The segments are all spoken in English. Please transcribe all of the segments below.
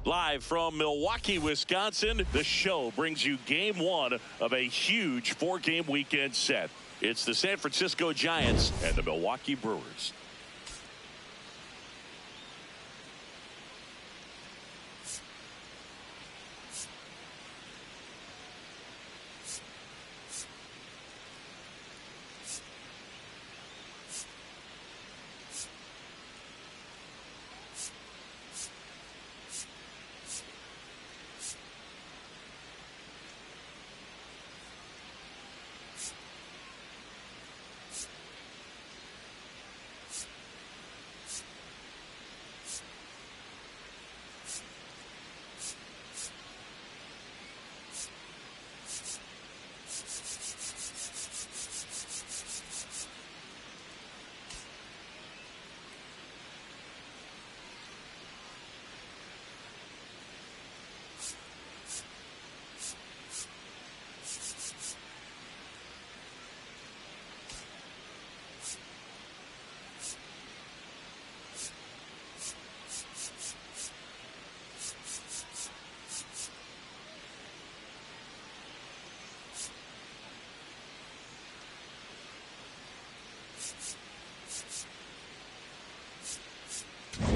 Live from Milwaukee, Wisconsin, the show brings you game one of a huge four-game weekend set. It's the San Francisco Giants and the Milwaukee Brewers.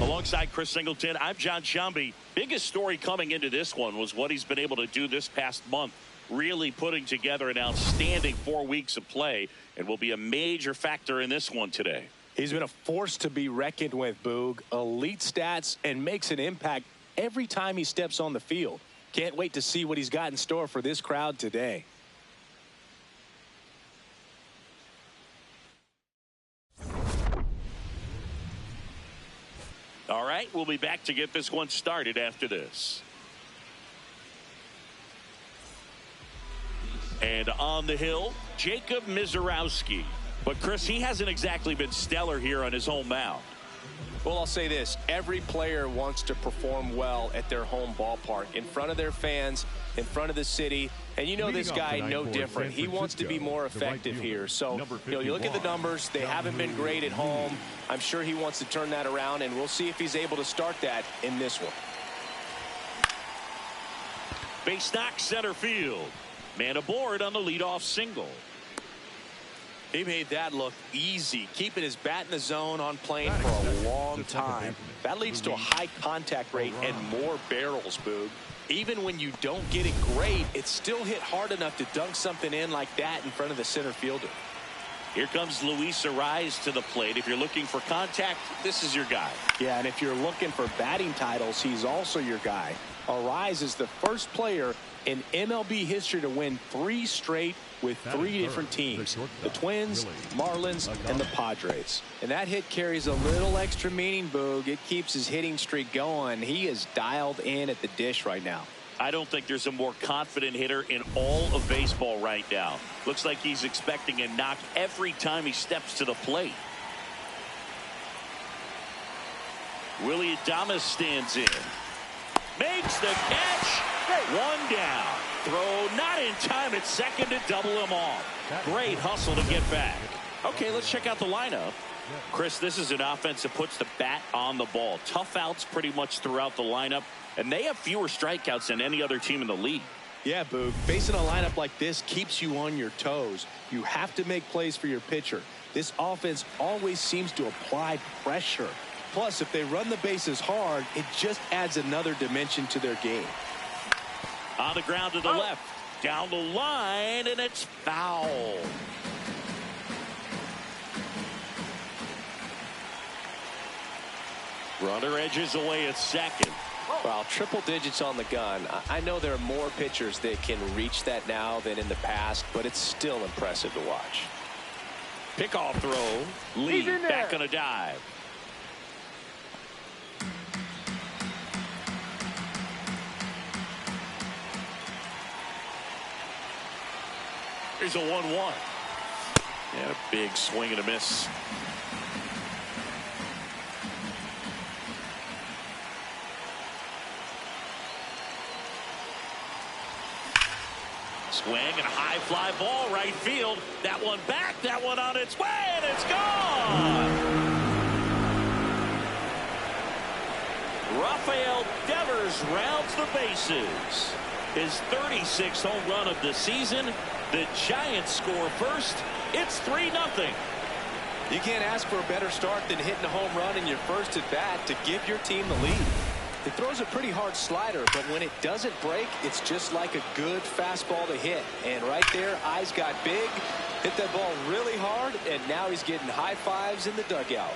Alongside Chris Singleton, I'm John Shambi. Biggest story coming into this one was what he's been able to do this past month, really putting together an outstanding 4 weeks of play, and will be a major factor in this one today. He's been a force to be reckoned with, Boog. Elite stats and makes an impact every time he steps on the field. Can't wait to see what he's got in store for this crowd today. All right, we'll be back to get this one started after this. And on the hill, Jacob Misiorowski. But, Chris, he hasn't exactly been stellar here on his home mound. Well, I'll say this. Every player wants to perform well at their home ballpark, in front of their fans, in front of the city. And you know this guy no different. He wants to be more effective here. So, you look at the numbers. They haven't been great at home. I'm sure he wants to turn that around, and we'll see if he's able to start that in this one. Base knock center field. Man aboard on the leadoff single. He made that look easy, keeping his bat in the zone on plane for a long time. That leads to a high contact rate and more barrels, Boog. Even when you don't get it great, it's still hit hard enough to dunk something in like that in front of the center fielder. Here comes Luis Arraez to the plate. If you're looking for contact, this is your guy. Yeah, and if you're looking for batting titles, he's also your guy. Arraez is the first player in MLB history to win 3 straight with 3 different teams. The Twins, Marlins, and the Padres. And that hit carries a little extra meaning, Boog. It keeps his hitting streak going. He is dialed in at the dish right now. I don't think there's a more confident hitter in all of baseball right now. Looks like he's expecting a knock every time he steps to the plate. Willie Adames stands in. Makes the catch. 1 down. Throw not in time at second to double him off. Great hustle to get back. Okay, let's check out the lineup. Chris, this is an offense that puts the bat on the ball. Tough outs pretty much throughout the lineup, and they have fewer strikeouts than any other team in the league. Yeah, Boog. Facing a lineup like this keeps you on your toes. You have to make plays for your pitcher. This offense always seems to apply pressure. Plus, if they run the bases hard, it just adds another dimension to their game. On the ground to the left. Down the line, and it's foul. Runner edges away at second. Well, triple digits on the gun. I know there are more pitchers that can reach that now than in the past, but it's still impressive to watch. Pickoff throw. Lee back on a dive. Here's a 1-1. And a big swing and a miss. Swing and a high fly ball right field. That one back, that one on its way, and it's gone. Rafael Devers rounds the bases. His 36th home run of the season. The Giants score first. It's 3-0. You can't ask for a better start than hitting a home run in your first at bat to give your team the lead. It throws a pretty hard slider, but when it doesn't break, it's just like a good fastball to hit. And right there, eyes got big, hit that ball really hard, and now he's getting high fives in the dugout.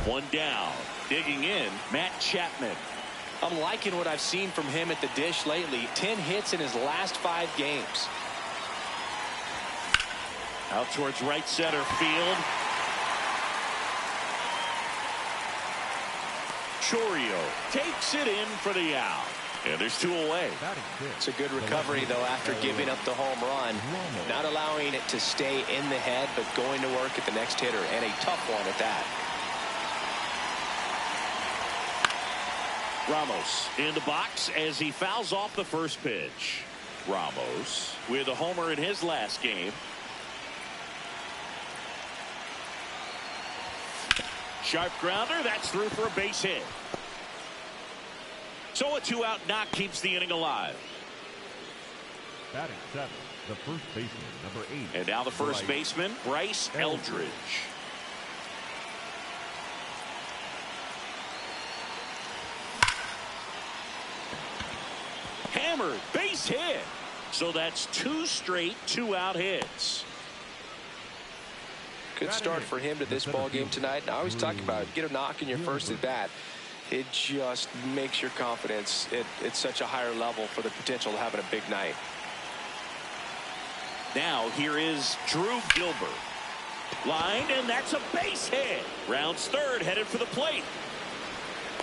One down. Digging in, Matt Chapman. I'm liking what I've seen from him at the dish lately. 10 hits in his last 5 games. Out towards right center field. Chorio takes it in for the out. And there's 2 away. It's a good recovery, though, after giving up the home run. Not allowing it to stay in the head, but going to work at the next hitter, and a tough one at that. Ramos in the box as he fouls off the first pitch. Ramos with a homer in his last game. Sharp grounder. That's through for a base hit. So a 2-out knock keeps the inning alive. Batting 7, the first baseman, number 8. And now the first baseman, Bryce Eldridge. Hammered, base hit. So that's 2 straight 2-out hits. Good start for him to this ball game tonight. And I always talk about it. Get a knock in your first at bat. It just makes your confidence at such a higher level for the potential of having a big night. Now here is Drew Gilbert. Lined, and that's a base hit. Rounds third, headed for the plate.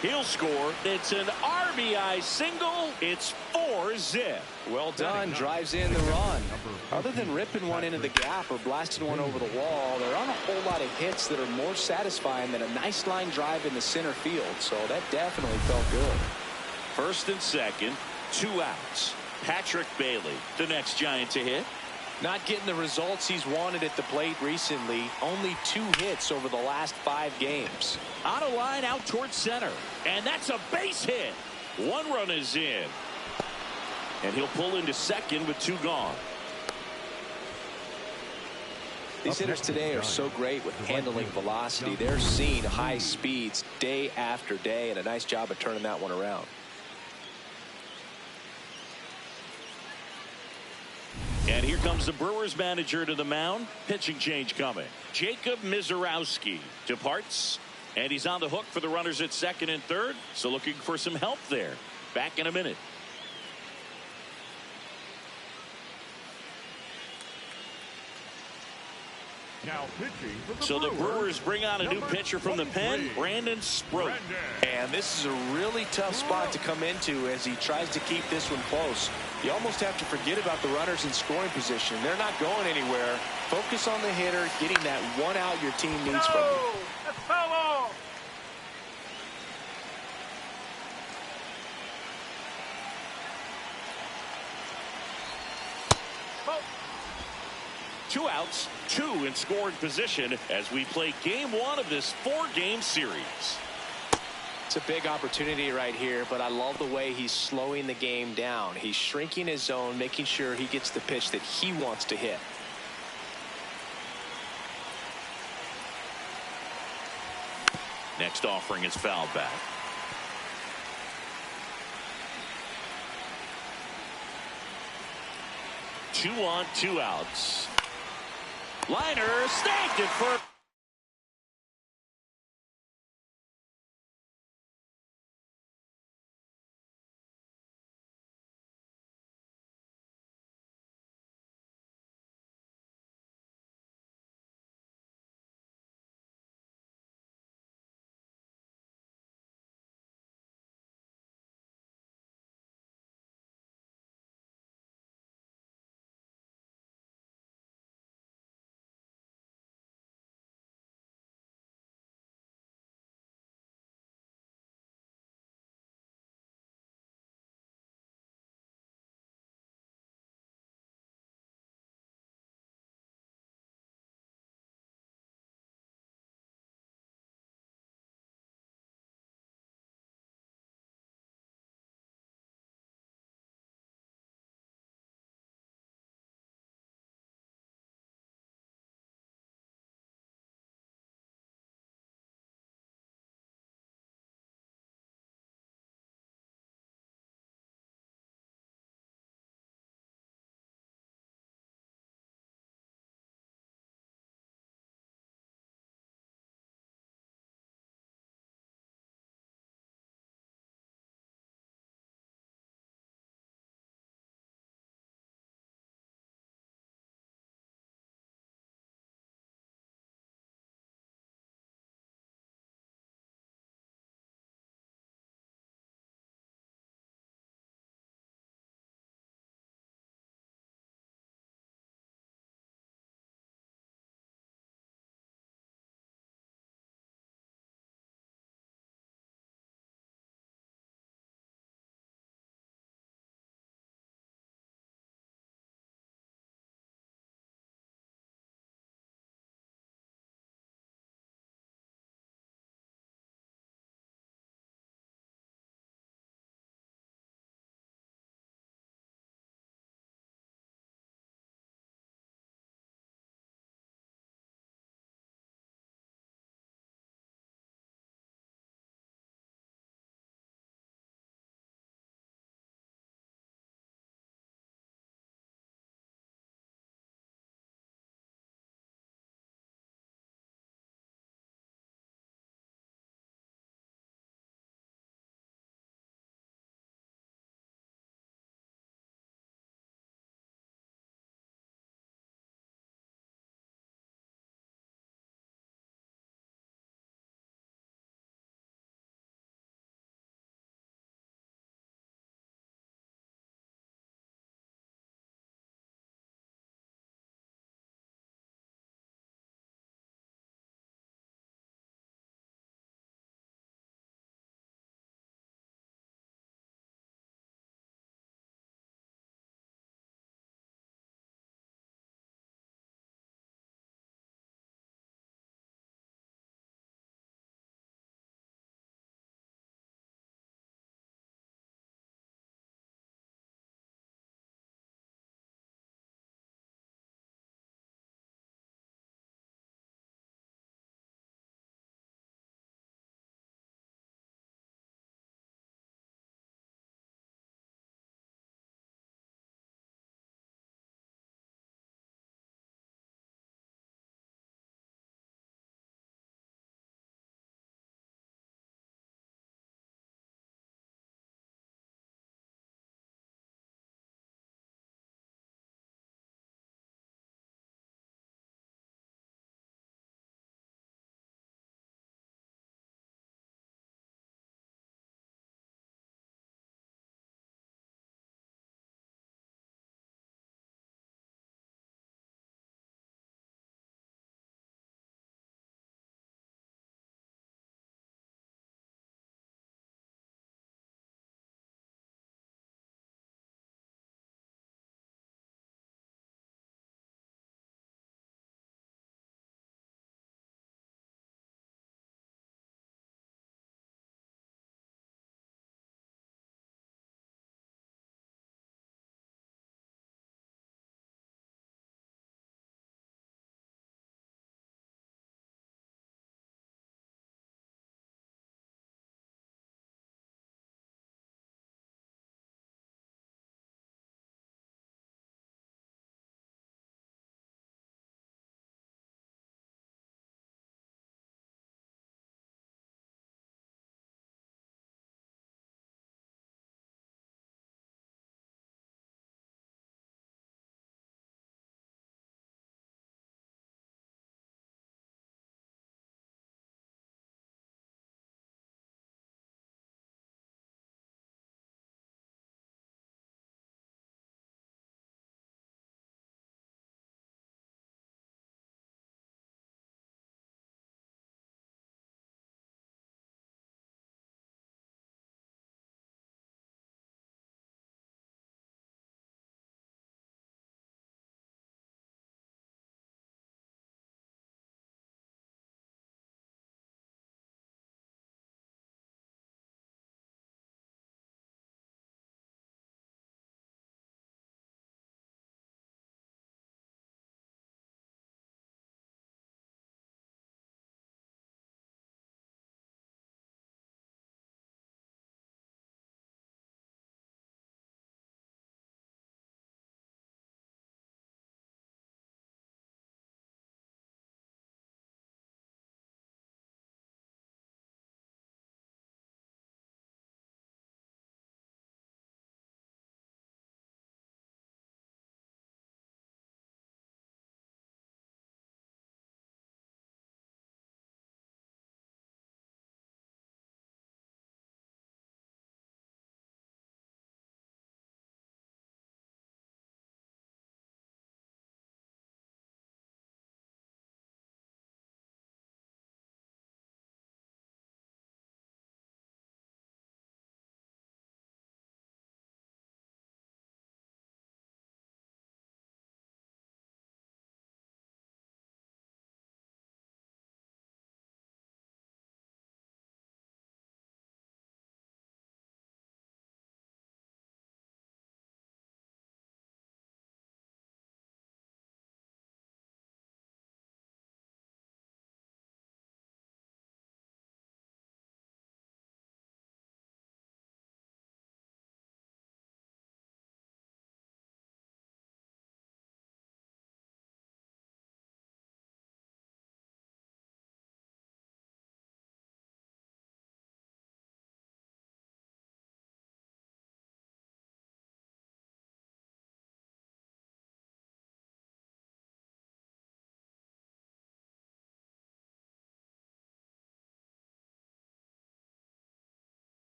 He'll score. It's an RBI single. It's 4-zip. Well done. Drives in the run. Other than ripping one into the gap or blasting one over the wall, there aren't a whole lot of hits that are more satisfying than a nice line drive in the center field. So that definitely felt good. First and second, 2 outs. Patrick Bailey, the next Giant to hit. Not getting the results he's wanted at the plate recently. Only 2 hits over the last 5 games. On a line out towards center. And that's a base hit. 1 run is in. And he'll pull into second with 2 gone. These hitters today are so great with handling velocity. They're seeing high speeds day after day, and a nice job of turning that one around. And here comes the Brewers manager to the mound. Pitching change coming. Jacob Mizorowski departs. And he's on the hook for the runners at second and third. So looking for some help there. Back in a minute. Now pitching for the So the Brewers bring on a new pitcher from the pen, Brandon Sproat. And this is a really tough spot to come into as he tries to keep this one close. You almost have to forget about the runners in scoring position. They're not going anywhere. Focus on the hitter, getting that 1 out your team needs from you. That's foul. 2 outs, 2 in scoring position as we play game 1 of this 4-game series. It's a big opportunity right here, but I love the way he's slowing the game down. He's shrinking his zone, making sure he gets the pitch that he wants to hit. Next offering is fouled back. 2 on, 2 outs. Liner snagged it for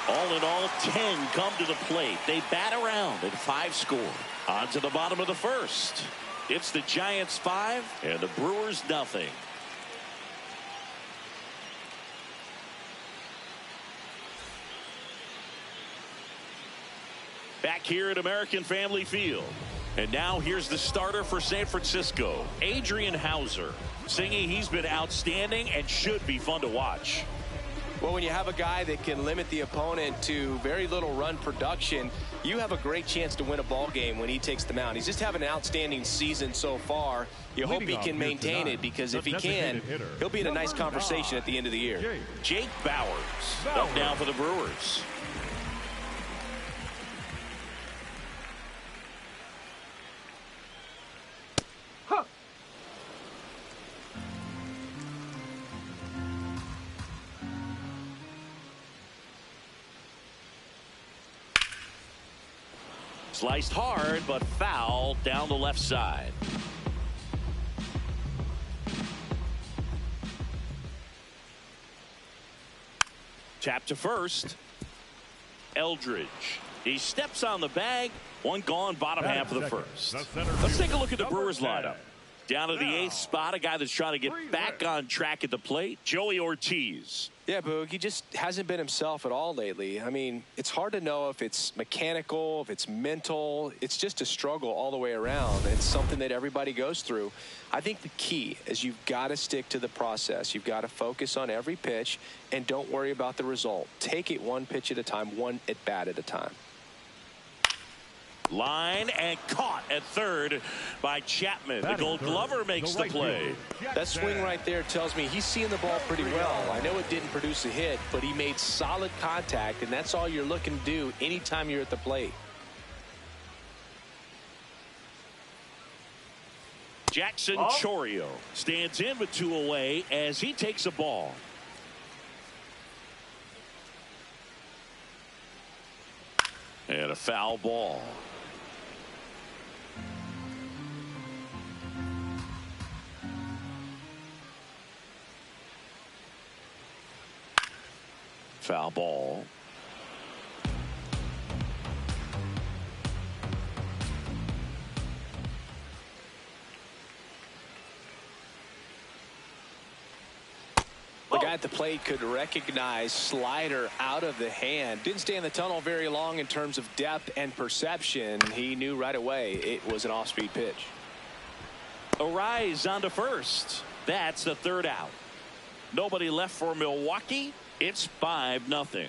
All in all, 10 come to the plate. They bat around at 5 score. On to the bottom of the first. It's the Giants 5 and the Brewers nothing. Back here at American Family Field. And now here's the starter for San Francisco, Adrian Hauser. Singing he's been outstanding and should be fun to watch. Well, when you have a guy that can limit the opponent to very little run production, you have a great chance to win a ball game when he takes the mound. He's just having an outstanding season so far. You hope he can maintain it, because if he can, he'll be in a nice conversation at the end of the year. Jake Bowers up now for the Brewers. Sliced hard, but foul down the left side. Tap to first. Eldridge. He steps on the bag. One gone, bottom half of the first. Let's take a look at the Brewers lineup. Down to the 8th spot, a guy that's trying to get back on track at the plate, Joey Ortiz. Yeah, Boog, he just hasn't been himself at all lately. I mean, it's hard to know if it's mechanical, if it's mental. It's just a struggle all the way around. It's something that everybody goes through. I think the key is you've got to stick to the process. You've got to focus on every pitch and don't worry about the result. Take it one pitch at a time, one at bat at a time. Line and caught at third by Chapman. The Gold Glover makes the play. That swing right there tells me he's seeing the ball pretty well. I know it didn't produce a hit, but he made solid contact, and that's all you're looking to do anytime you're at the plate. Jackson Chorio stands in with 2 away as he takes a ball. And a foul ball. Foul ball. The guy at the plate could recognize slider out of the hand. Didn't stay in the tunnel very long in terms of depth and perception. He knew right away it was an off-speed pitch. Arise on to first. That's the 3rd out. Nobody left for Milwaukee. It's 5-0.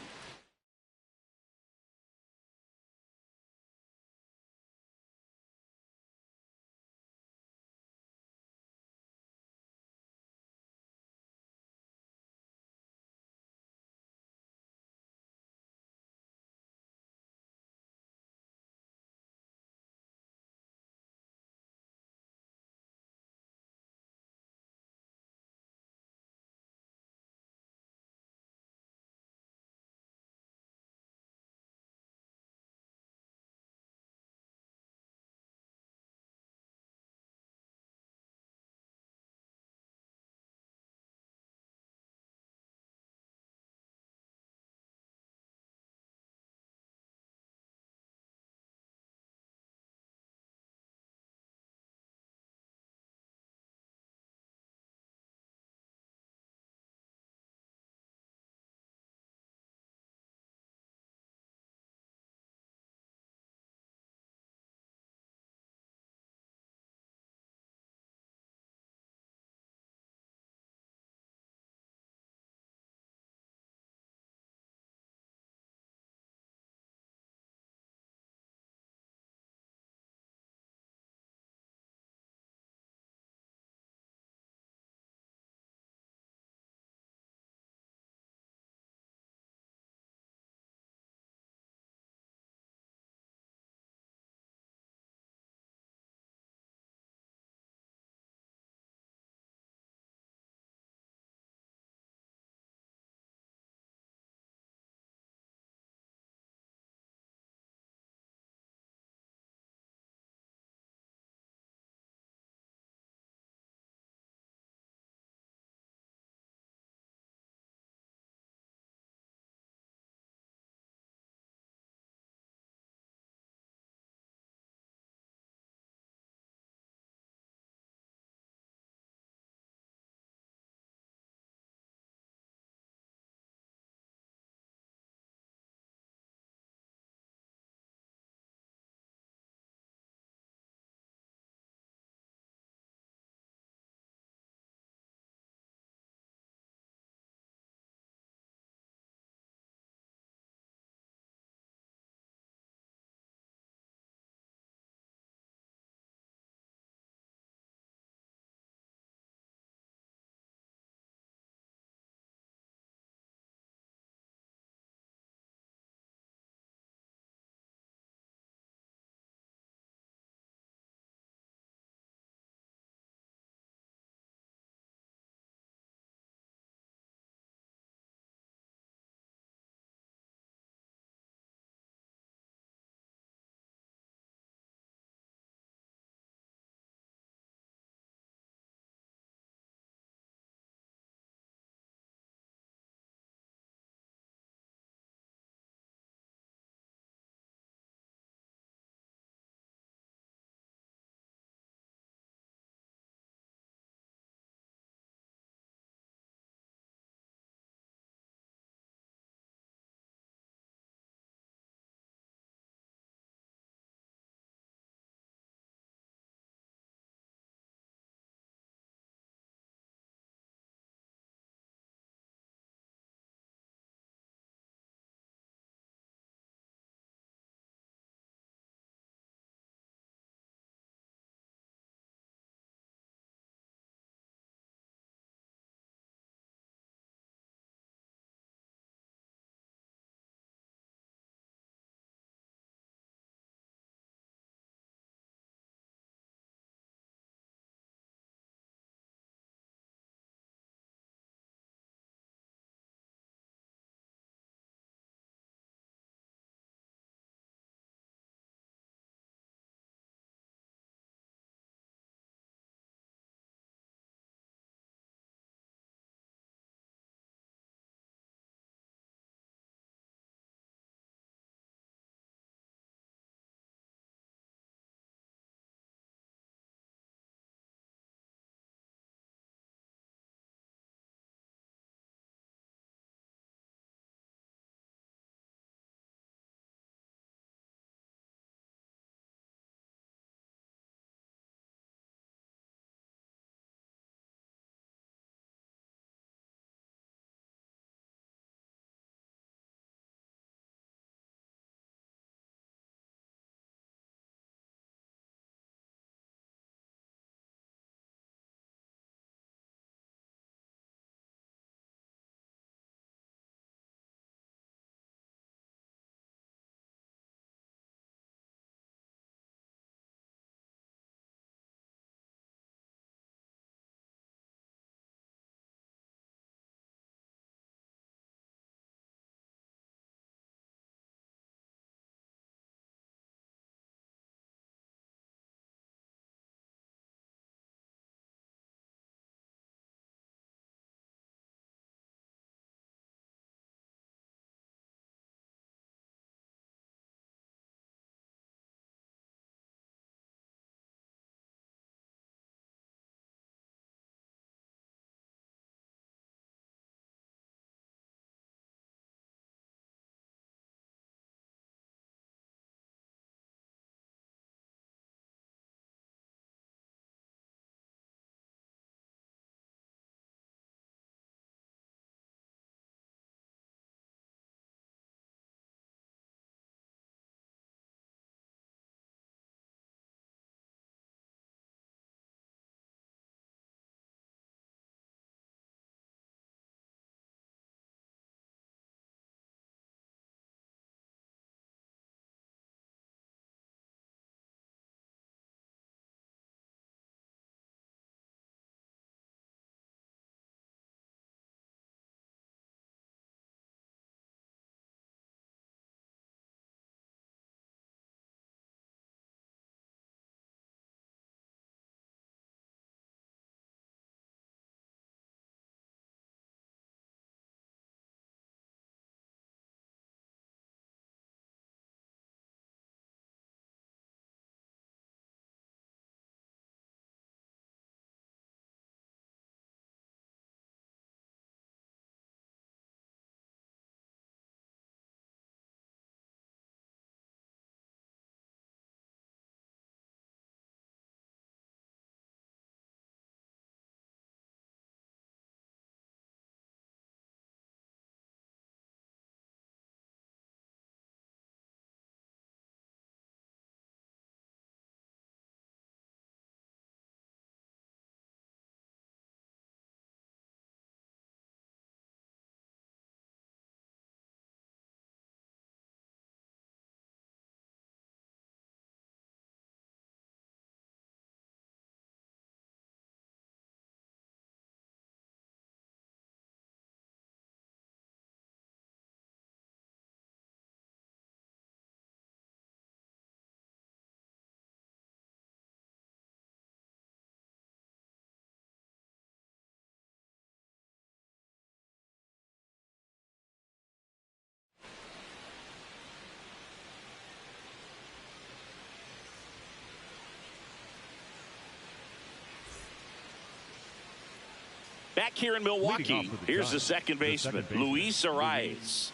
back here in Milwaukee. Here's the second baseman, Luis Arraez.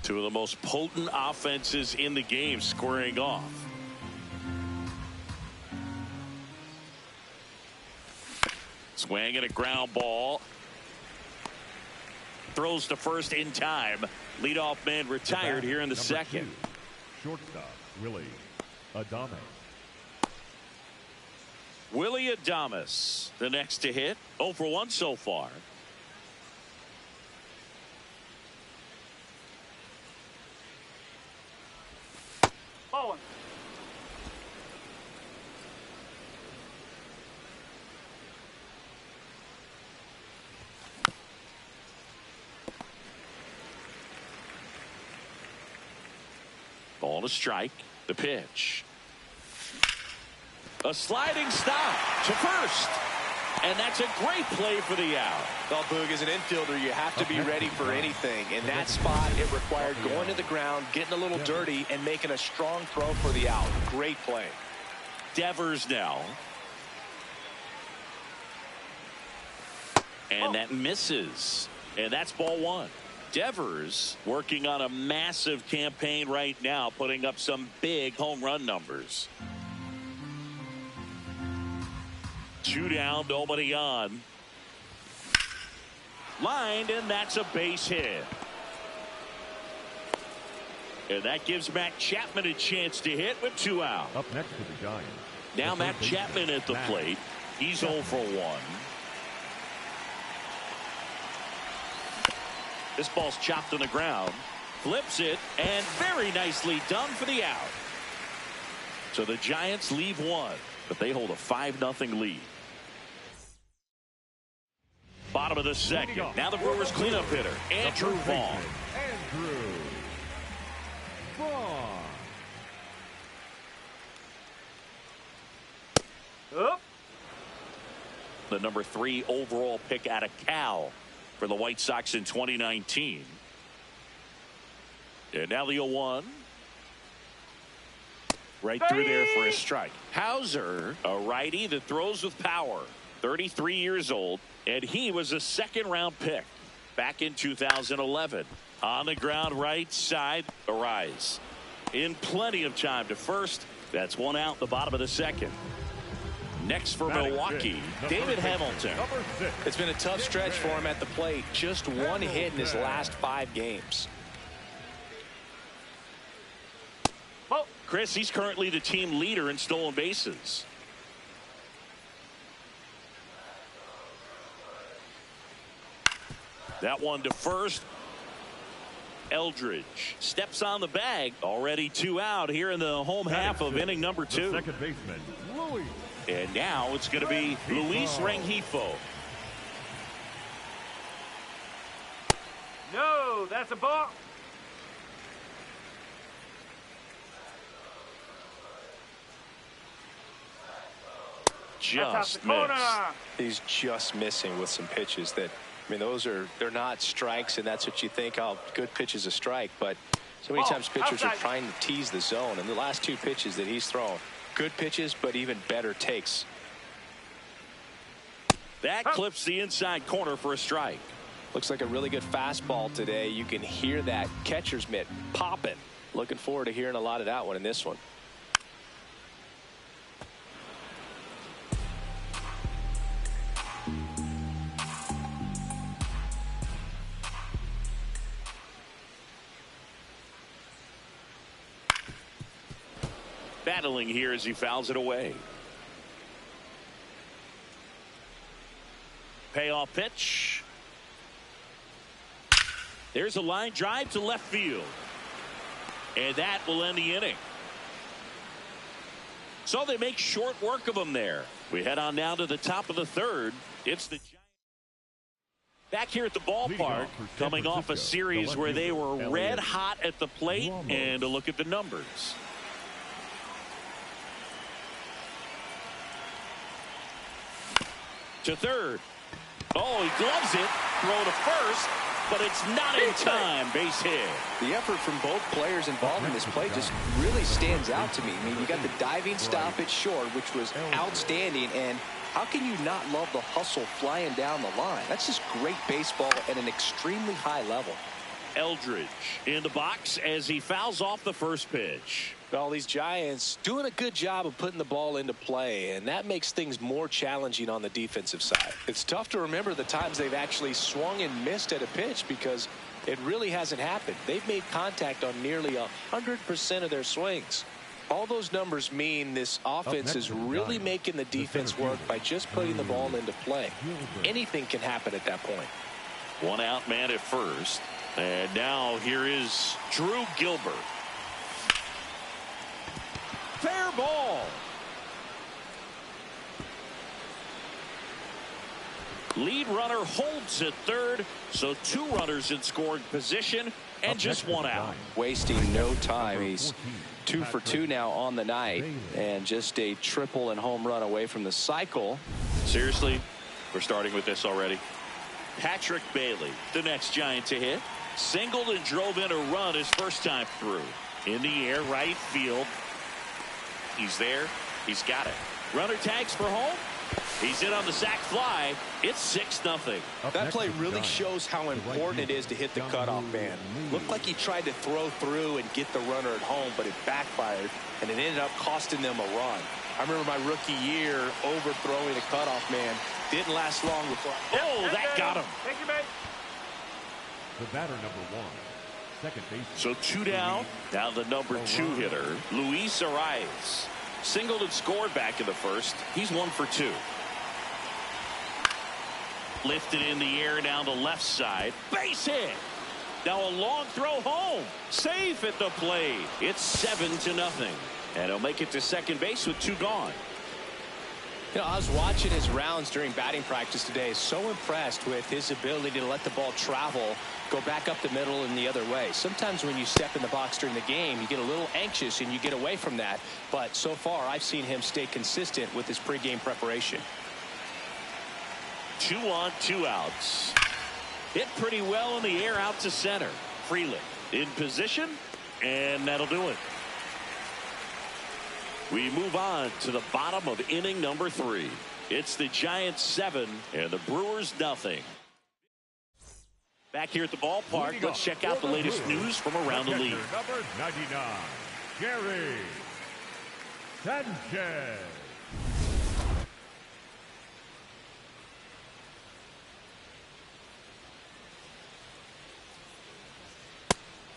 Two of the most potent offenses in the game squaring off. Swing and a ground ball. Throws to first in time. Leadoff man retired here in the second. Shortstop, Willie Adames. Willie Adames, the next to hit. 0 for 1 so far. Ball. Ball to strike. The pitch. A sliding stop to first. And that's a great play for the out. Well, Boog, as an infielder, you have to be ready for anything. In that spot, it required going to the ground, getting a little dirty, and making a strong throw for the out. Great play. Devers now. And that misses. And that's ball one. Devers working on a massive campaign right now, putting up some big home run numbers. 2 down, nobody on. Lined, and that's a base hit. And that gives Matt Chapman a chance to hit with 2 out. Up next to the Giants. Now Matt Chapman at the plate. He's 0 for 1. This ball's chopped on the ground. Flips it, and very nicely done for the out. So the Giants leave 1, but they hold a 5-0 lead. Bottom of the second. Now the Brewers cleanup hitter, Andrew Vaughn. Andrew Vaughn. Up. The number 3 overall pick out of Cal for the White Sox in 2019. And now the 0-1. Right through there for a strike. Hauser, a righty that throws with power. 33 years old, and he was a second-round pick back in 2011. On the ground right side, Arraez. In plenty of time to first. That's 1 out, the bottom of the second. Next for Milwaukee, David Hamilton. It's been a tough stretch for him at the plate. Just 1 hit in his last 5 games. Well, Chris, he's currently the team leader in stolen bases. That one to first. Eldridge steps on the bag. Already 2 out here in the home half of inning number 2. Second baseman, Louis. And now it's going to be Luis Rengifo. No, that's a ball. Just corner. missed. He's just missing with some pitches that, I mean, they're not strikes, and that's what you think, oh, good pitch is a strike. But so many times pitchers are trying to tease the zone, and the last 2 pitches that he's thrown, good pitches, but even better takes. That clips the inside corner for a strike. Looks like a really good fastball today. You can hear that catcher's mitt popping. Looking forward to hearing a lot of that one in this one. Battling here as he fouls it away. Payoff pitch. There's a line drive to left field. And that will end the inning. So they make short work of him there. We head on now to the top of the 3rd. It's the Giants back here at the ballpark, coming off a series where they were red hot at the plate. And a look at the numbers. To third. Oh, he gloves it. Throw to first. but it's not in time. Base hit. The effort from both players involved in this play just really stands out to me. I mean, you got the diving stoppage short, which was outstanding, and how can you not love the hustle flying down the line? That's just great baseball at an extremely high level. Eldridge in the box as he fouls off the first pitch. Well, these Giants doing a good job of putting the ball into play, and that makes things more challenging on the defensive side. It's tough to remember the times they've actually swung and missed at a pitch because it really hasn't happened. They've made contact on nearly 100% of their swings. All those numbers mean this offense is really making the defense work by just putting the ball into play. Anything can happen at that point. One out man at first. And now here is Drew Gilbert. Fair ball. Lead runner holds at third, so 2 runners in scoring position and just 1 out. Wasting no time. He's 2 for 2 now on the night, and just a triple and home run away from the cycle. Seriously, we're starting with this already. Patrick Bailey, the next Giant to hit. Singled and drove in a run his first time through. In the air, right field. He's there. He's got it. Runner tags for home. He's in on the sac fly. It's 6-0. That play really shows how important it is to hit the cutoff man. Looked like he tried to throw through and get the runner at home, but it backfired, and it ended up costing them a run. I remember my rookie year overthrowing a cutoff man. Didn't last long before. Oh, that got him. Thank you, mate. The batter, number 1, second baseman. So 2 down. Now the number 2 hitter, Luis Arias. Singled and scored back in the first. He's 1 for 2. Lifted in the air down the left side. Base hit. Now a long throw home. Safe at the plate. It's 7-0. And he'll make it to second base with 2 gone. You know, I was watching his rounds during batting practice today. So impressed with his ability to let the ball travel, go back up the middle and the other way. Sometimes when you step in the box during the game, you get a little anxious and you get away from that. But so far, I've seen him stay consistent with his pregame preparation. 2 on, 2 outs. Hit pretty well in the air out to center. Freeland in position, and that'll do it. We move on to the bottom of inning number 3. It's the Giants 7 and the Brewers 0. Back here at the ballpark, let's check out the latest news from around the league. Number 99, Gary Sanchez.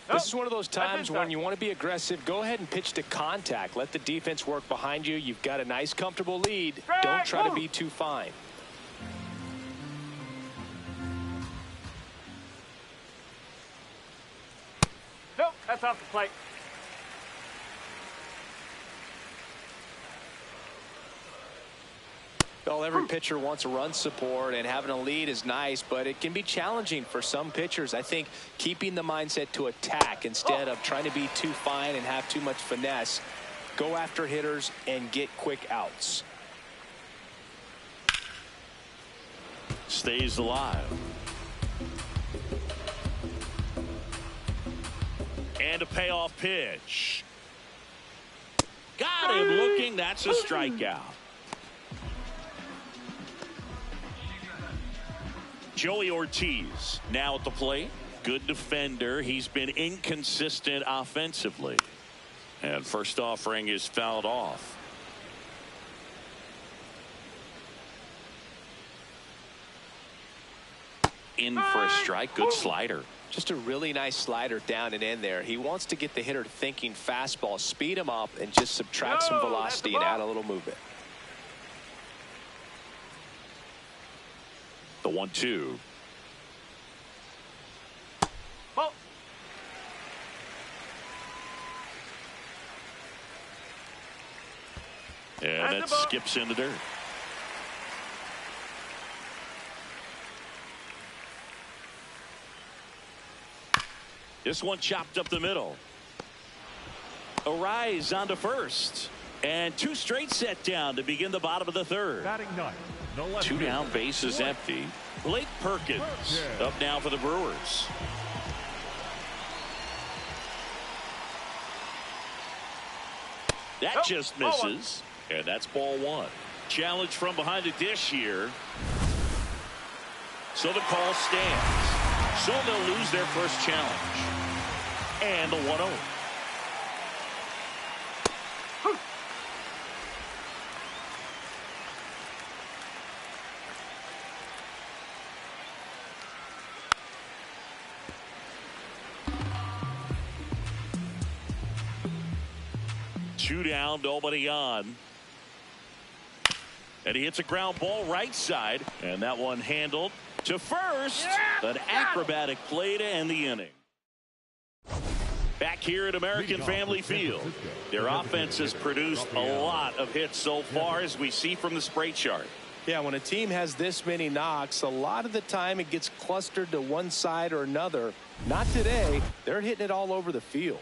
This is one of those times when you want to be aggressive. Go ahead and pitch to contact. Let the defense work behind you. You've got a nice, comfortable lead. Don't try to be too fine. Nope, that's off the plate. Well, every pitcher wants a run support, and having a lead is nice, but it can be challenging for some pitchers. I think keeping the mindset to attack instead of trying to be too fine and have too much finesse. Go after hitters and get quick outs. Stays alive. And a payoff pitch. Got him looking. That's a strikeout. Joey Ortiz now at the plate. Good defender. He's been inconsistent offensively. And first offering is fouled off. In for a strike. Good slider. Just a really nice slider down and in there. He wants to get the hitter thinking fastball, speed him up, and just subtract some velocity and add a little movement. The 1-2. Ball. And that skips in the dirt. This one chopped up the middle. Arise onto first. And two straight set down to begin the bottom of the third. Batting ninth, the left Two fielder, down, bases empty. Blake Perkins up now for the Brewers. That just misses. And that's ball one. Challenge from behind the dish here. So the call stands. So they'll lose their first challenge. And the 1-0. Two down, nobody on. And he hits a ground ball right side. And that one handled to first. An acrobatic play to end the inning. Back here at American Family Field. Their offense has produced a lot of hits so far, as we see from the spray chart. Yeah, when a team has this many knocks, a lot of the time it gets clustered to one side or another. Not today. They're hitting it all over the field.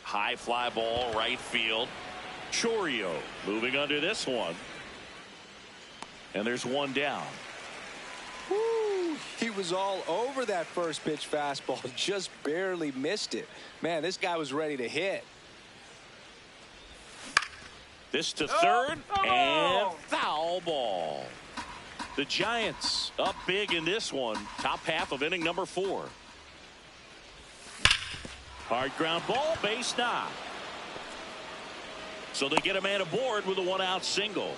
High fly ball, right field. Chourio moving under this one. And there's one down. Woo, he was all over that first pitch fastball. Just barely missed it. Man, this guy was ready to hit. This to third. And foul ball. The Giants up big in this one. Top half of inning number 4. Hard ground ball, base knock. So they get a man aboard with a 1-out single.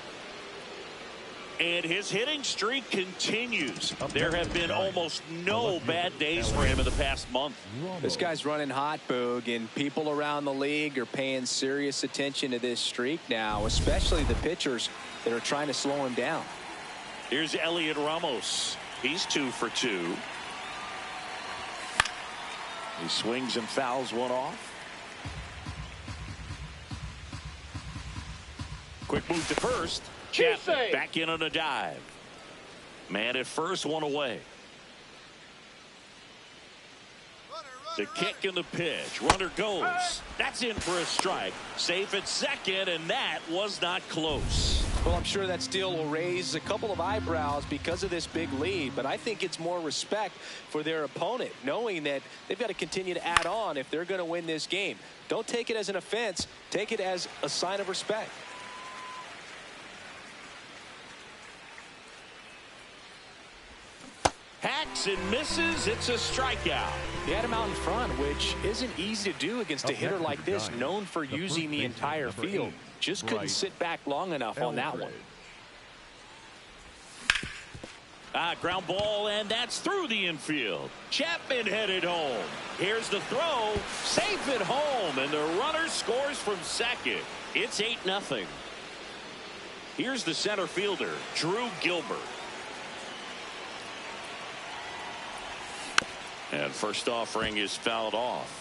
And his hitting streak continues. There have been almost no bad days for him in the past month. This guy's running hot, Boog, and people around the league are paying serious attention to this streak now, especially the pitchers that are trying to slow him down. Here's Elliot Ramos. He's 2 for 2. He swings and fouls one off. Quick move to first. Chapman back in on a dive. Man at first, one away. The kick and the pitch. Runner goes. That's in for a strike. Safe at second, and that was not close. Well, I'm sure that steal will raise a couple of eyebrows because of this big lead, but I think it's more respect for their opponent, knowing that they've got to continue to add on if they're going to win this game. Don't take it as an offense. Take it as a sign of respect. Hacks and misses. It's a strikeout. He had him out in front, which isn't easy to do against a hitter like this, known for using the entire field. Just couldn't sit back long enough on that one. Ground ball, and that's through the infield. Chapman headed home. Here's the throw. Safe at home, and the runner scores from second. It's 8-0. Here's the center fielder, Drew Gilbert. And first offering is fouled off.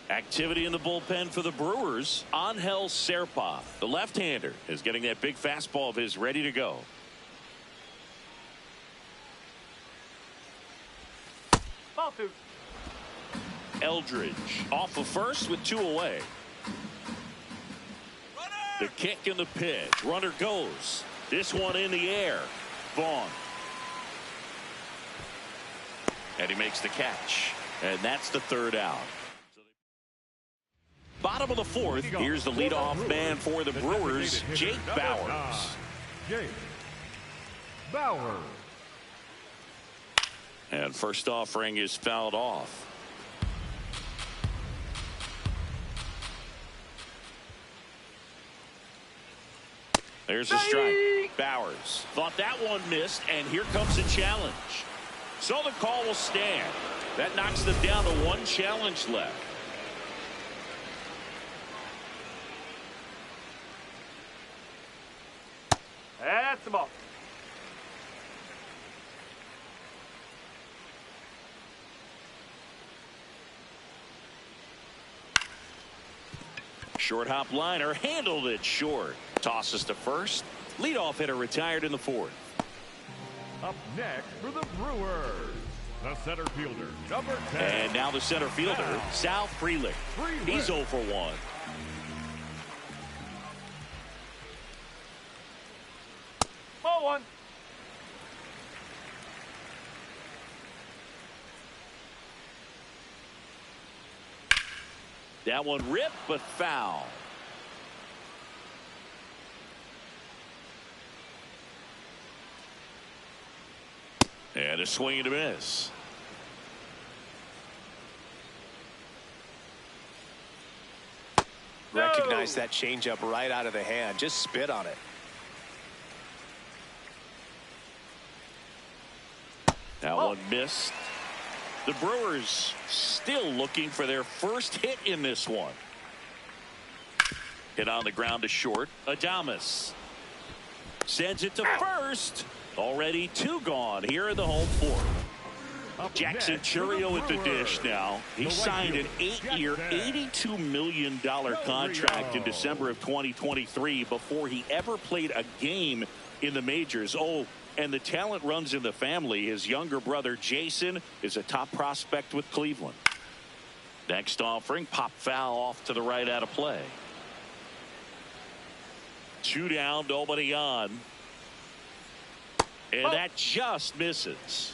Activity in the bullpen for the Brewers. Angel Serpa, the left-hander, is getting that big fastball of his ready to go. Ball 2. Eldridge off of first with 2 away. The kick and the pitch. Runner goes. This one in the air. Vaughn. And he makes the catch. And that's the 3rd out. Bottom of the 4th. Here's the leadoff man for the Brewers, Jake Bauers. Jake Bauers. And first offering is fouled off. There's a strike. Bauers thought that one missed, and here comes a challenge. So the call will stand. That knocks them down to 1 challenge left. That's the ball. Short hop liner handled it short. Tosses to first. Leadoff hitter retired in the 4th. Up next for the Brewers, the center fielder, number 10. And now the center fielder, Sal Frelick. He's 0 for 1. Ball 1. That one ripped, but foul. And a swing and a miss. Recognize that changeup right out of the hand. Just spit on it. That one missed. The Brewers still looking for their first hit in this one. Hit on the ground to short. Adames sends it to first. Already 2 gone here in the home 4th. Jackson Churio at the dish now. He signed an 8-year, $82 million contract in December of 2023 before he ever played a game in the majors. Oh, and the talent runs in the family. His younger brother Jason is a top prospect with Cleveland. Next offering, pop foul off to the right out of play. 2 down, nobody on. And that just misses.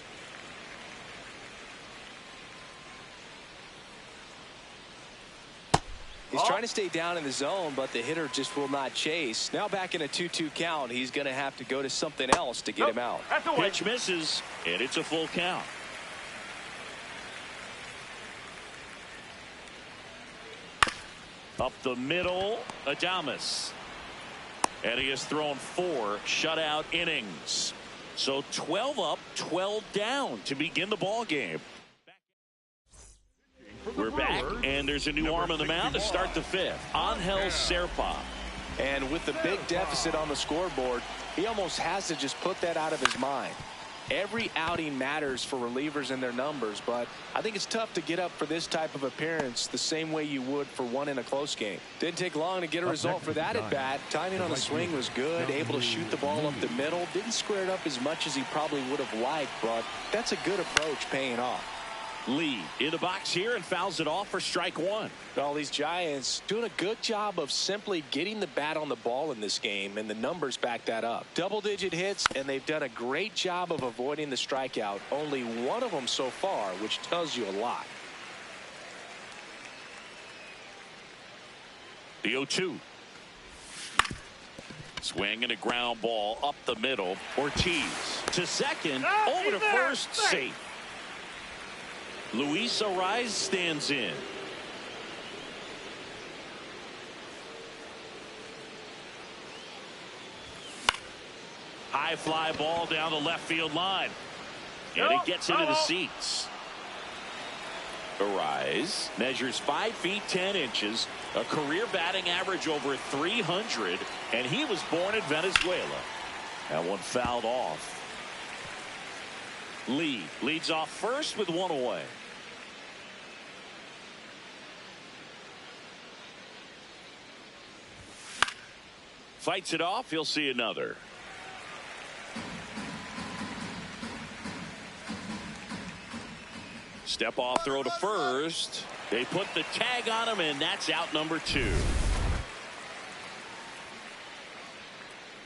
He's trying to stay down in the zone, but the hitter just will not chase. Now back in a 2-2 count, he's going to have to go to something else to get him out. Pitch misses, and it's a full count. Up the middle, Adames. And he has thrown 4 shutout innings. So 12 up, 12 down to begin the ball game. We're back, and there's a new arm on the mound to start the 5th. Angel Serpa. And with the big deficit on the scoreboard, he almost has to just put that out of his mind. Every outing matters for relievers and their numbers, but I think it's tough to get up for this type of appearance the same way you would for one in a close game. Didn't take long to get a result for that at bat. Timing on the swing was good, able to shoot the ball up the middle. Didn't square it up as much as he probably would have liked, but that's a good approach paying off. Lee in the box here and fouls it off for strike 1. All these Giants doing a good job of simply getting the bat on the ball in this game, and the numbers back that up. Double-digit hits, and they've done a great job of avoiding the strikeout. Only one of them so far, which tells you a lot. The 0-2. Swing and a ground ball up the middle. Ortiz to second, over to first, safe. Luis Ariz stands in. High fly ball down the left field line. And it gets into the seats. Ariz measures 5 feet 10 inches, a career batting average over 300, and he was born in Venezuela. That one fouled off. Lee leads off first with 1 away. Fights it off. He'll see another. Step off throw to first. They put the tag on him, and that's out number 2.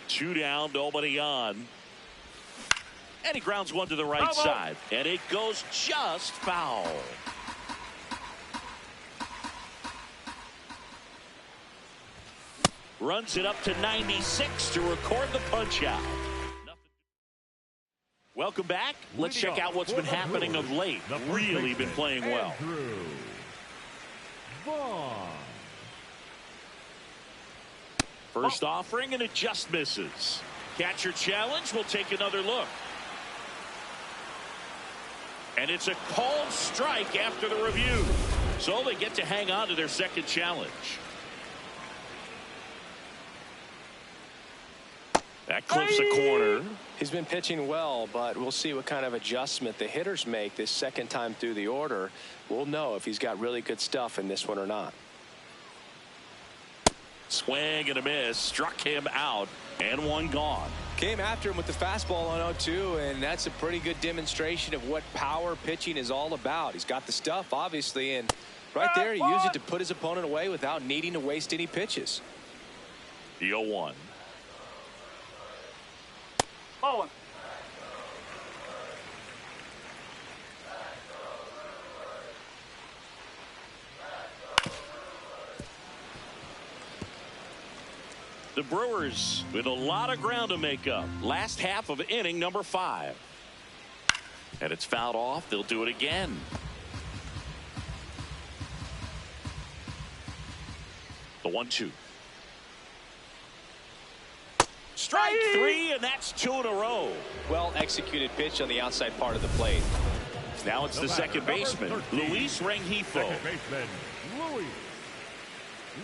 2 down, nobody on. And he grounds one to the right side. And it goes just foul. Runs it up to 96 to record the punch out. Welcome back. Let's check out what's been happening of late. Really been playing well. First offering, and it just misses. Catcher challenge. We'll take another look. And it's a called strike after the review. So they get to hang on to their second challenge. That clips a corner. He's been pitching well, but we'll see what kind of adjustment the hitters make this second time through the order. We'll know if he's got really good stuff in this one or not. Swing and a miss. Struck him out. And one gone. Came after him with the fastball on 0-2, and that's a pretty good demonstration of what power pitching is all about. He's got the stuff, obviously, and right there he used it to put his opponent away without needing to waste any pitches. The 0-1. Ball one. The Brewers with a lot of ground to make up. Last half of inning number 5. And it's fouled off. They'll do it again. The 1-2. Strike 3, and that's 2 in a row. Well executed pitch on the outside part of the plate. Now it's the second baseman, Luis Rengifo. Second baseman, Luis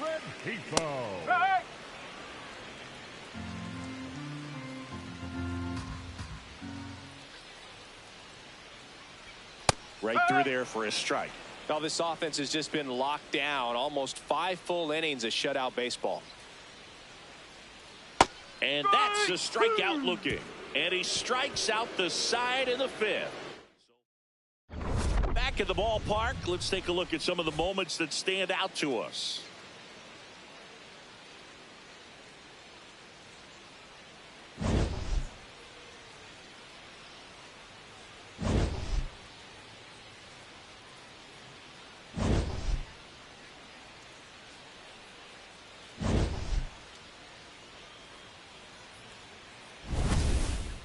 Rengifo. Hey! Right through there for a strike. Well, this offense has just been locked down. Almost 5 full innings of shutout baseball. And that's a strikeout looking. And he strikes out the side in the 5th. Back at the ballpark, let's take a look at some of the moments that stand out to us.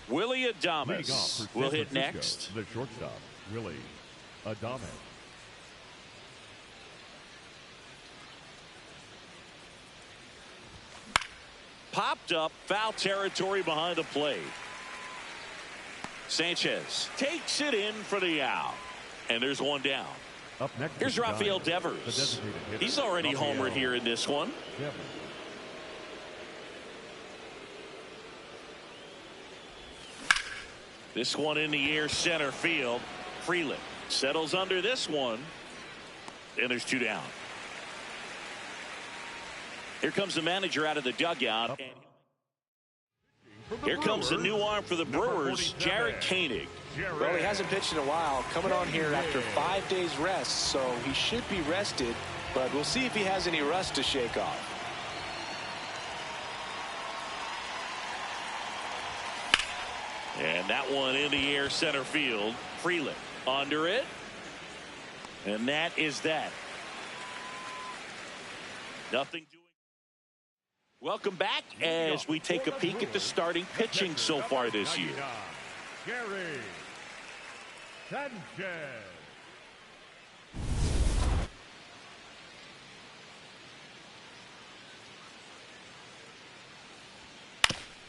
Willie Adames will hit next. The shortstop, Willie Adames. Popped up, foul territory behind the plate. Sanchez takes it in for the out. And there's one down. Up next, here's Rafael Devers. He's already homered here in this one. This one in the air, center field. Freeland settles under this one. And there's 2 down. Here comes the manager out of the dugout. And here comes the new arm for the Brewers, Jared Koenig. Well, he hasn't pitched in a while. Coming on here after 5 days rest, so he should be rested. But we'll see if he has any rust to shake off. And that one in the air, center field. Freeland under it. And that is that. Nothing doing. Welcome back as we take a peek at the starting pitching so far this year. Gary Sanchez.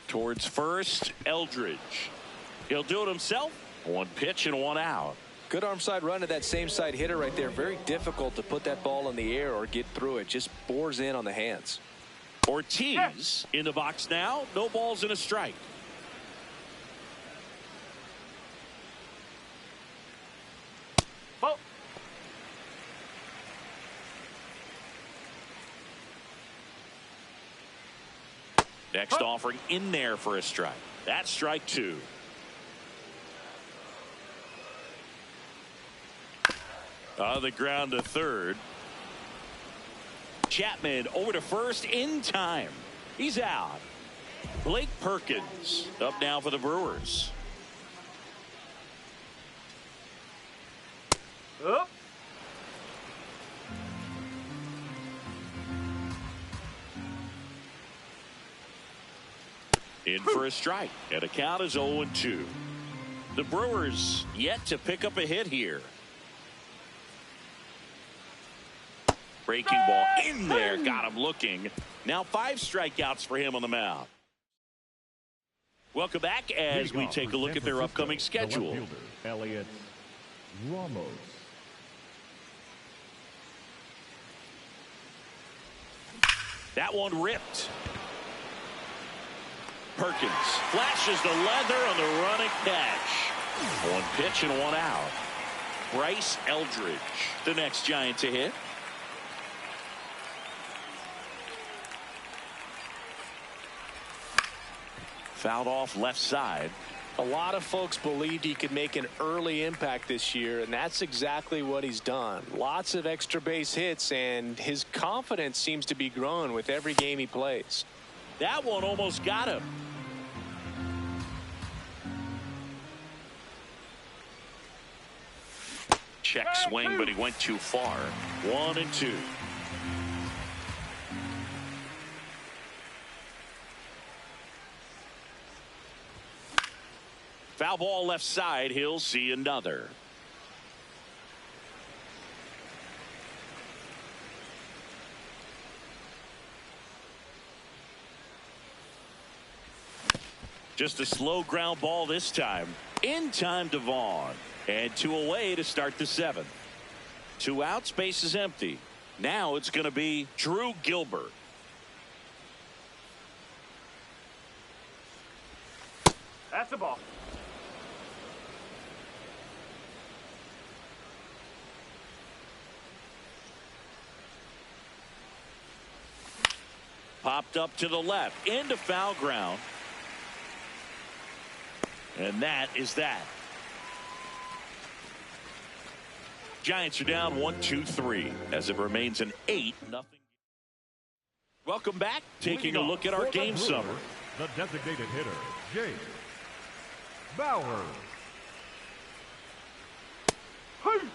Towards first, Eldridge. He'll do it himself. 1 pitch and 1 out. Good arm side run to that same side hitter right there. Very difficult to put that ball in the air or get through it. Just bores in on the hands. Ortiz in the box now. No balls and a strike. Ball. Next offering in there for a strike. That's strike 2. On the ground to third. Chapman over to first in time. He's out. Blake Perkins up now for the Brewers. Up. In for a strike. And a count is 0-2. The Brewers yet to pick up a hit here. Breaking ball in there. Got him looking. Now 5 strikeouts for him on the mound. Welcome back as we take a look at their upcoming schedule. Elliot Ramos. That one ripped. Perkins flashes the leather on the running catch. 1 pitch and 1 out. Bryce Eldridge, the next Giant to hit. Fouled off left side. A lot of folks believed he could make an early impact this year, and that's exactly what he's done. Lots of extra base hits, and his confidence seems to be growing with every game he plays. That one almost got him. Check swing, but he went too far. 1-2. Foul ball left side. He'll see another. Just a slow ground ball this time. In time to Vaughn. And 2 away to start the 7th. 2 outs, base is empty. Now it's going to be Drew Gilbert. That's the ball. Popped up to the left. Into foul ground. And that is that. Giants are down 1-2-3 as it remains an 8-0. Welcome back. Taking a look at our game summary. The designated hitter, Jake Bauer. Hey!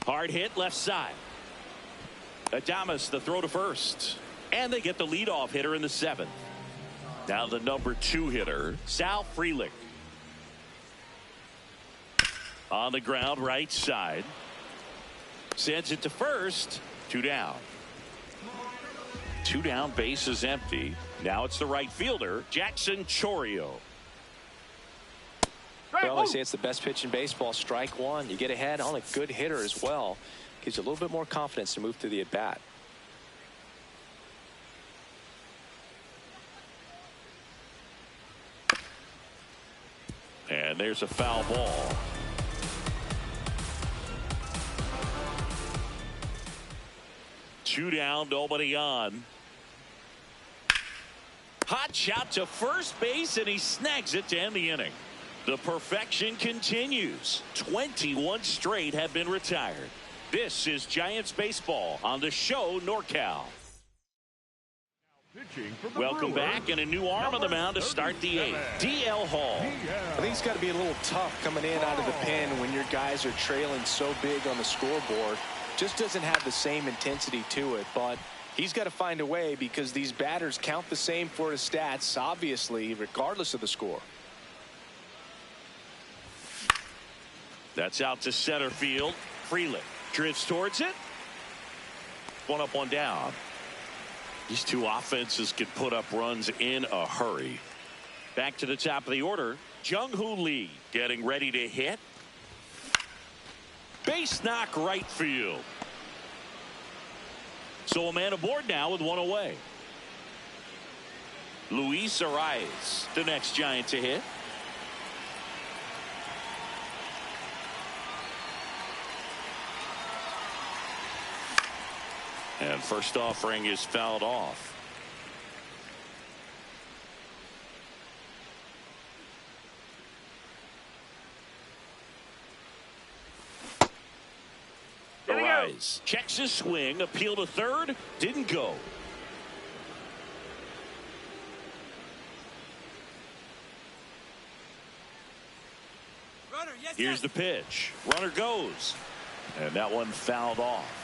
Hard hit left side. Adames the throw to first. And they get the leadoff hitter in the 7th. Now the number 2 hitter, Sal Frelick. On the ground right side. Sends it to first. 2 down. 2 down, base is empty. Now it's the right fielder, Jackson Chourio. Well, they say it's the best pitch in baseball. Strike one. You get ahead on a good hitter as well. Gives you a little bit more confidence to move through the at-bat. And there's a foul ball. Two down, nobody on. Hot shot to first base, and he snags it to end the inning. The perfection continues. 21 straight have been retired. This is Giants baseball on the show NorCal. Welcome back, and a new arm on the mound to start the 8th. DL Hall. I think it's got to be a little tough coming in out of the pen when your guys are trailing so big on the scoreboard. Just doesn't have the same intensity to it, but he's got to find a way because these batters count the same for his stats, obviously, regardless of the score. That's out to center field. Frelick drifts towards it. 1 up, 1 down. These two offenses can put up runs in a hurry. Back to the top of the order. Jung-Hoo Lee getting ready to hit. Base knock right field. So a man aboard now with 1 away. Luis Arias, the next Giant to hit. And first offering is fouled off. Arise checks his swing, appeal to third, didn't go. Here's the pitch. Runner goes. And that one fouled off.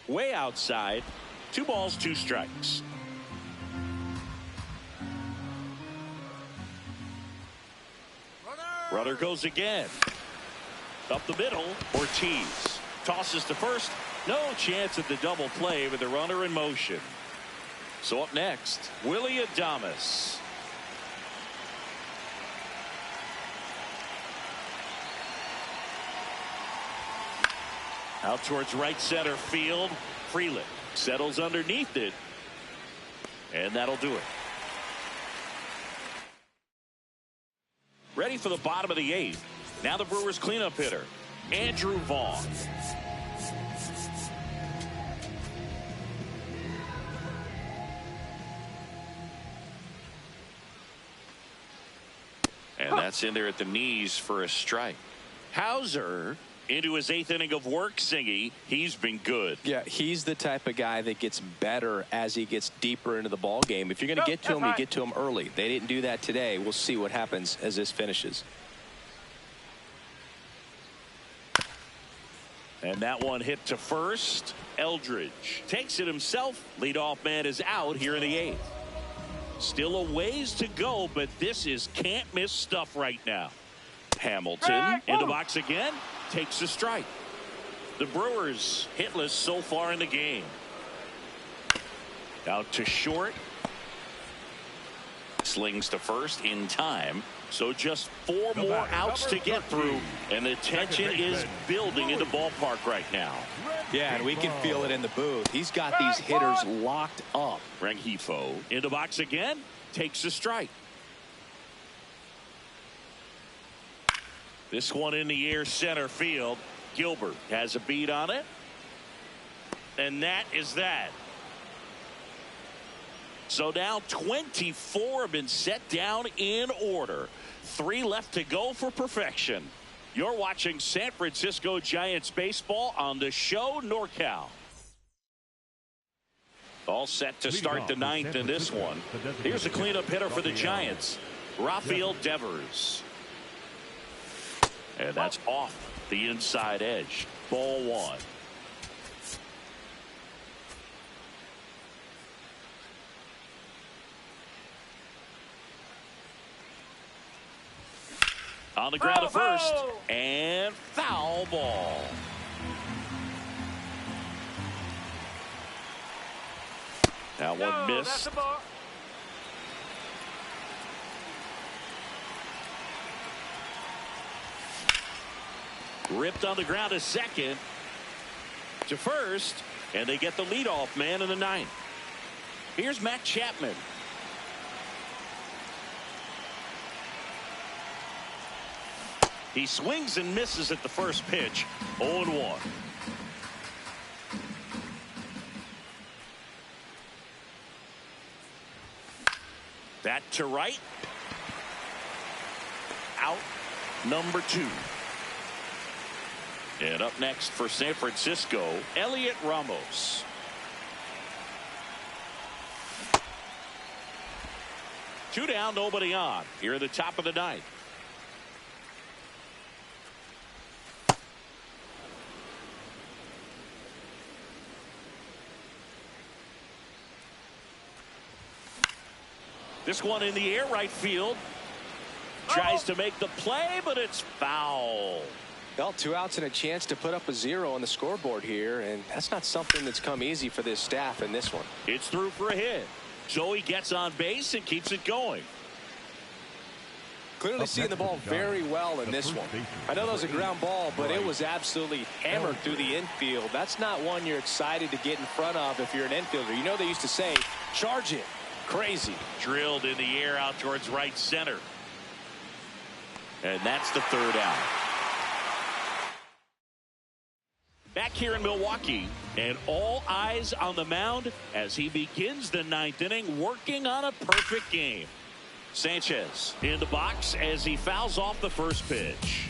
Way outside. 2 balls, 2 strikes. Runner goes again. Up the middle. Ortiz tosses to first. No chance at the double play with the runner in motion. So up next, Willie Adames. Out towards right center field. Frelick settles underneath it. And that'll do it. Ready for the bottom of the 8th. Now the Brewers cleanup hitter, Andrew Vaughn. And that's in there at the knees for a strike. Hauser into his 8th inning of work, Singy. He's been good. Yeah, he's the type of guy that gets better as he gets deeper into the ball game. If you're going to get to him, you get to him early. They didn't do that today. We'll see what happens as this finishes. And that one hit to first. Eldridge takes it himself. Leadoff man is out here in the 8th. Still a ways to go, but this is can't miss stuff right now. Hamilton in the box again, takes a strike. The Brewers hitless so far in the game. Out to short. Slings to first in time. So just 4 more outs to get through, and the tension is building in the ballpark right now. Yeah, and we can feel it in the booth. He's got these hitters locked up. Rengifo in the box again, takes a strike. This one in the air, center field. Gilbert has a beat on it, and that is that. So now 24 have been set down in order. 3 left to go for perfection. You're watching San Francisco Giants baseball on the show NorCal. All set to start the 9th in this one. Here's a cleanup hitter for the Giants, Rafael Devers. And that's off the inside edge. Ball 1. On the ground to first, and foul ball. That one missed. Ripped on the ground to second, to first, and they get the leadoff man in the 9th. Here's Matt Chapman. He swings and misses at the first pitch. 0-1. That to right. Out number 2. And up next for San Francisco, Elliot Ramos. Two down, nobody on. Here at the top of the 9th. This one in the air, right field. Tries to make the play, but it's foul. Well, 2 outs and a chance to put up a 0 on the scoreboard here, and that's not something that's come easy for this staff in this one. It's through for a hit. So he gets on base and keeps it going. Clearly seeing the ball very well in this one. I know that was a ground ball, but it was absolutely hammered through the infield. That's not one you're excited to get in front of if you're an infielder. You know they used to say, charge it. Crazy. Drilled in the air out towards right center. And that's the 3rd out. Back here in Milwaukee, and all eyes on the mound as he begins the 9th inning, working on a perfect game. Sanchez in the box as he fouls off the first pitch.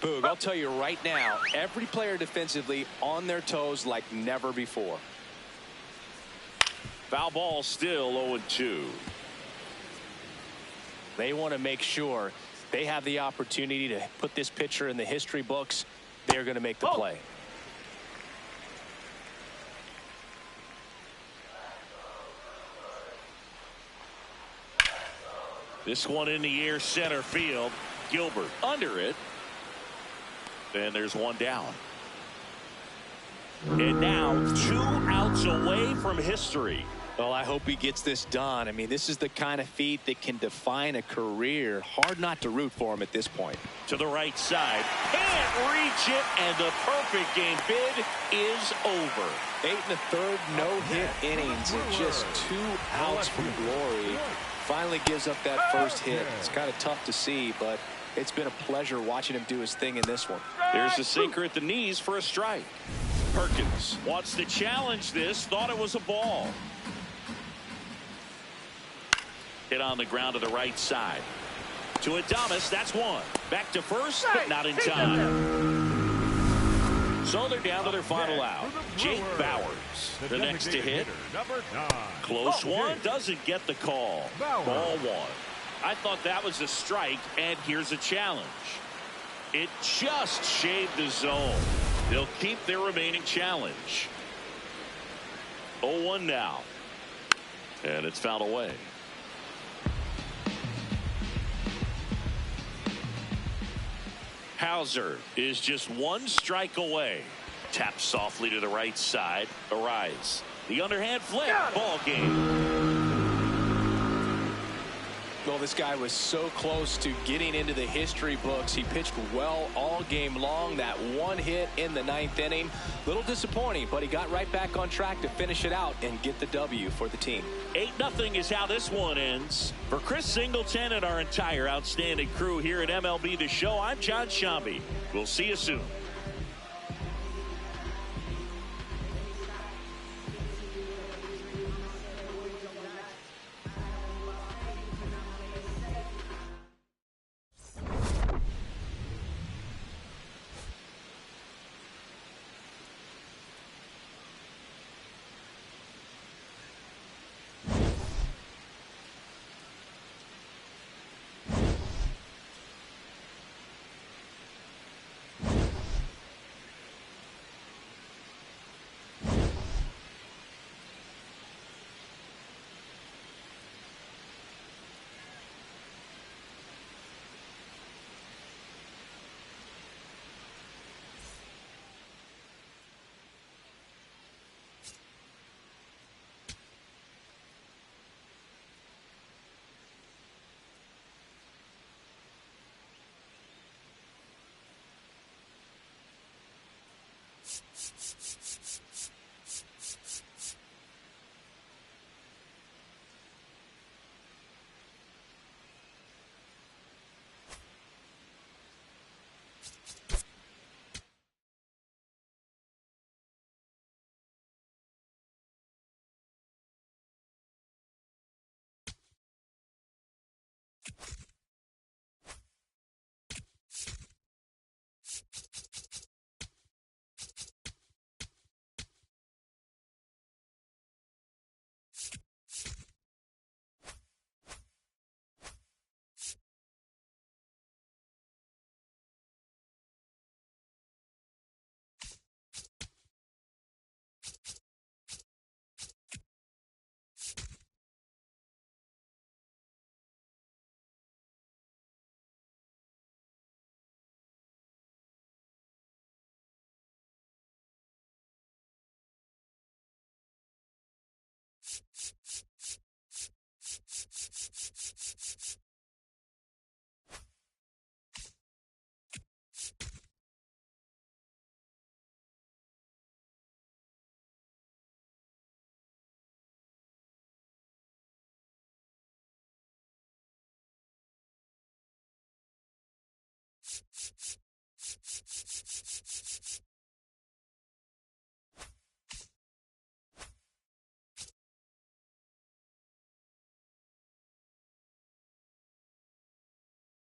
Boog, I'll tell you right now, every player defensively on their toes like never before. Foul ball, still 0-2. They want to make sure they have the opportunity to put this pitcher in the history books. They're going to make the play. This one in the air, center field. Gilbert under it. And there's one down. And now 2 outs away from history. Well, I hope he gets this done. I mean, this is the kind of feat that can define a career. Hard not to root for him at this point. To the right side. Can't reach it, and the perfect game bid is over. 8 1/3 no-hit innings and just 2 outs from glory. Finally gives up that first hit. It's kind of tough to see, but it's been a pleasure watching him do his thing in this one. There's the sinker at the knees for a strike. Perkins wants to challenge this. Thought it was a ball. Hit on the ground to the right side. To Adames, that's one. Back to first, but not in time. So they're down to their final out. Jake Bowers, the next to hit. Close one, doesn't get the call. Ball one. I thought that was a strike, and here's a challenge. It just shaved the zone. They'll keep their remaining challenge. 0-1 now. And it's fouled away. Hauser is just 1 strike away. Taps softly to the right side. Arise. The underhand flip. Ball game. Well, this guy was so close to getting into the history books. He pitched well all game long. That 1 hit in the 9th inning. Little disappointing, but he got right back on track to finish it out and get the W for the team. 8-0 is how this one ends. For Chris Singleton and our entire outstanding crew here at MLB The Show, I'm John Shambi. We'll see you soon.